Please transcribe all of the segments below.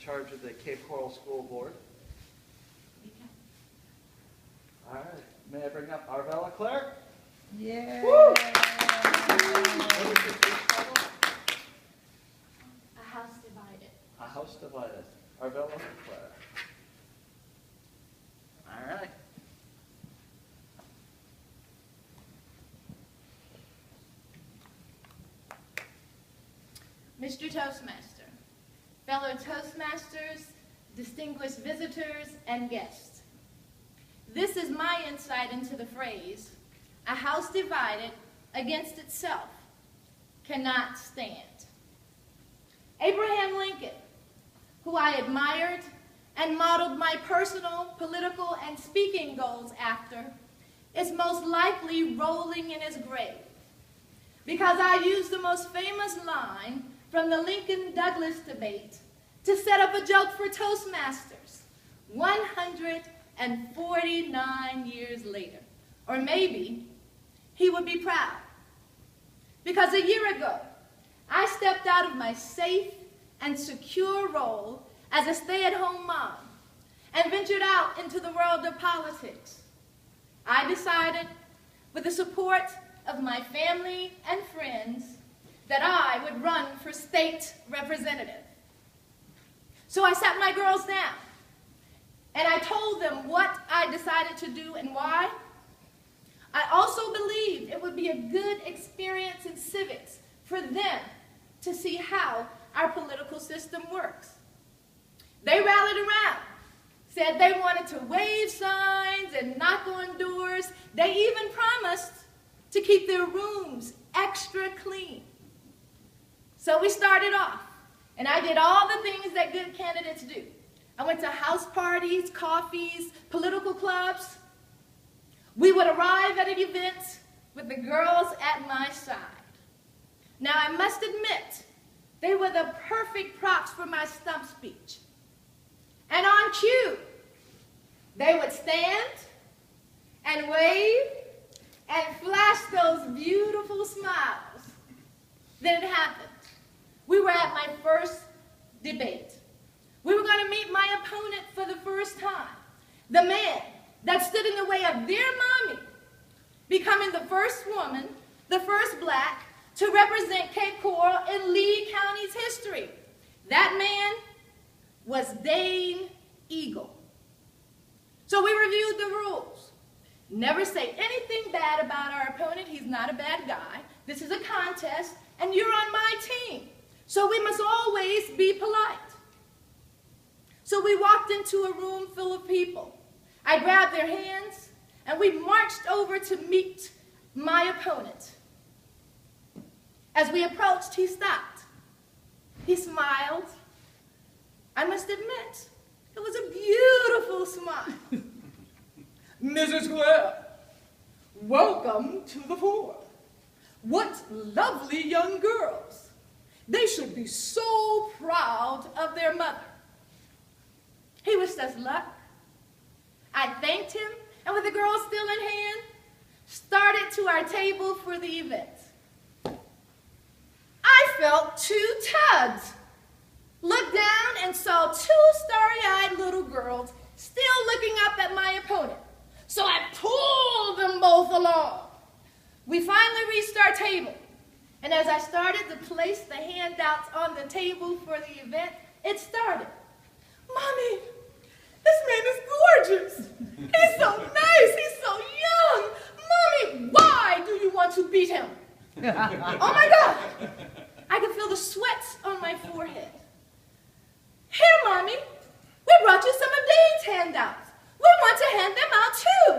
charge of the Cape Coral School Board. All right. May I bring up Arvella Claire? Yeah. Woo! A house divided. A house divided. Arvella Claire. All right. Mr. Toastmaster, fellow Toastmasters, distinguished visitors, and guests. This is my insight into the phrase, a house divided against itself cannot stand. Abraham Lincoln, who I admired and modeled my personal, political, and speaking goals after, is most likely rolling in his grave because I used the most famous line from the Lincoln-Douglas debate to set up a joke for Toastmasters 149 years later. Or maybe he would be proud. Because a year ago, I stepped out of my safe and secure role as a stay-at-home mom and ventured out into the world of politics. I decided, with the support of my family and friends, that I would run for state representative. So I sat my girls down, and I told them what I decided to do and why. I also believed it would be a good experience in civics for them to see how our political system works. They rallied around, said they wanted to wave signs and knock on doors. They even promised to keep their rooms extra clean. So we started off, and I did all the things that good candidates do. I went to house parties, coffees, political clubs. We would arrive at an event with the girls at my side. Now, I must admit, they were the perfect props for my stump speech. And on cue, they would stand and wave and flash those beautiful smiles. Then it happened. We were at my first debate. We were going to meet my opponent for the first time, the man that stood in the way of their mommy becoming the first woman, the first black, to represent Cape Coral in Lee County's history. That man was Dane Eagle. So we reviewed the rules. Never say anything bad about our opponent. He's not a bad guy. This is a contest, and you're on my team. So we must always be polite. So we walked into a room full of people. I grabbed their hands, and we marched over to meet my opponent. As we approached, he stopped. He smiled. I must admit, it was a beautiful smile. Mrs. Claire, welcome to the fore. What lovely young girls. They should be so proud of their mother. He wished us luck. I thanked him, and with the girls still in hand, started to our table for the event. I felt two tugs. Looked down and saw two starry-eyed little girls still looking up at my opponent. So I pulled them both along. We finally reached our table, and as I started to place the handouts on the table for the event, it started. "Mommy, this man is gorgeous. He's so nice. He's so young. Mommy, why do you want to beat him?" Oh my God. I could feel the sweat on my forehead. "Here, Mommy, we brought you some of Dane's handouts. We want to hand them out too."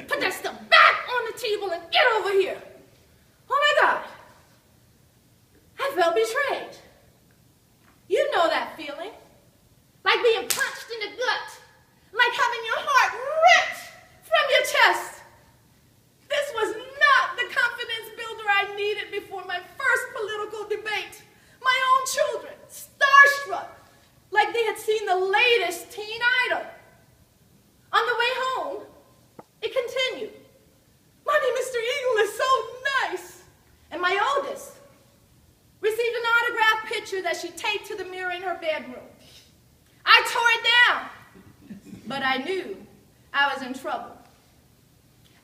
"Put that stuff back on the table and get over here." Oh my God. I felt betrayed. You know that feeling. Like being punched in the gut. Like having your heart ripped from your chest. This was not the confidence builder I needed before my first political debate. My own children, starstruck, like they had seen the latest teen idol. On the way home, it continued. "Mommy, Mr. Eagle is so nice." And my oldest received an autographed picture that she taped to the mirror in her bedroom. I tore it down, but I knew I was in trouble.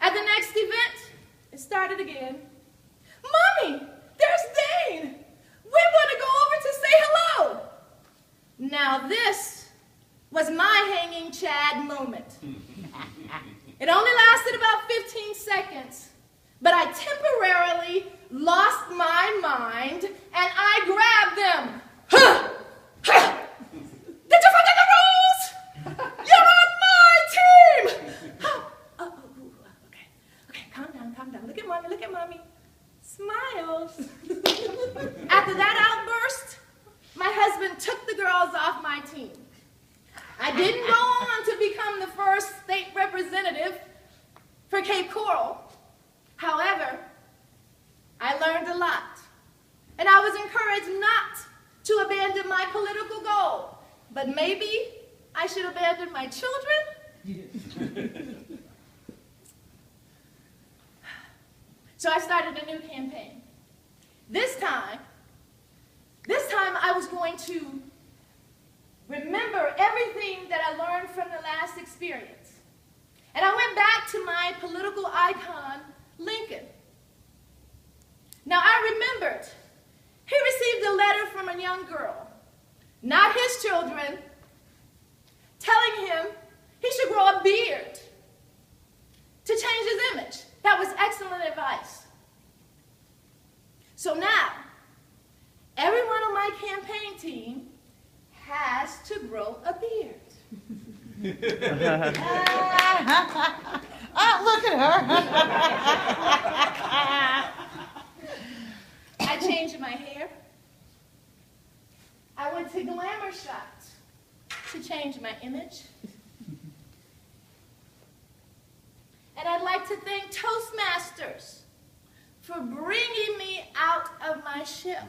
At the next event, it started again. Mommy, there's Dane. We want to go over to say hello. Now this was my hanging Chad moment. It only lasted about 15 seconds, but I temporarily lost my mind and I grabbed them. Did you forget the rules? You're on my team. Okay, calm down. Look at mommy. Smiles. After that outburst, my husband took the girls off my team. I didn't go on to become the first state representative for Cape Coral. However, I learned a lot, and I was encouraged not to abandon my political goal, but maybe I should abandon my children? So I started a new campaign. This time I was going to remember everything that I learned from the last experience. And I went back to my political icon, Lincoln. Now I remembered, he received a letter from a young girl, not his children, telling him he should grow a beard to change his image. That was excellent advice. So now, everyone on my campaign team has to grow a beard. Oh, look at her. I changed my hair. I went to glamour shots to change my image. And I'd like to thank Toastmasters for bringing me out of my shell.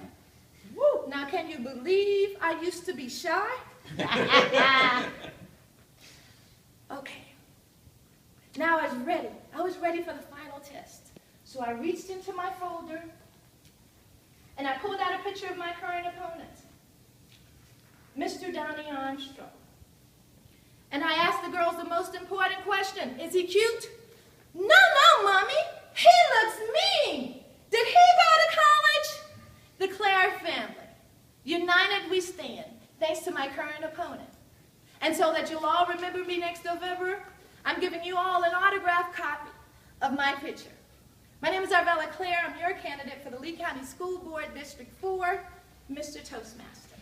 Woo. Now, can you believe I used to be shy? Okay. Now I was ready. I was ready for the final test. So I reached into my folder and I pulled out a picture of my current opponent, Mr. Donnie Armstrong. And I asked the girls the most important question. Is he cute? No, Mommy. He looks mean. Did he go to college? The Clare family. United we stand, thanks to my current opponent. And so that you'll all remember me next November, I'm giving you all an autographed copy of my picture. My name is Arvella Clare. I'm your candidate for the Lee County School Board, District 4, Mr. Toastmaster.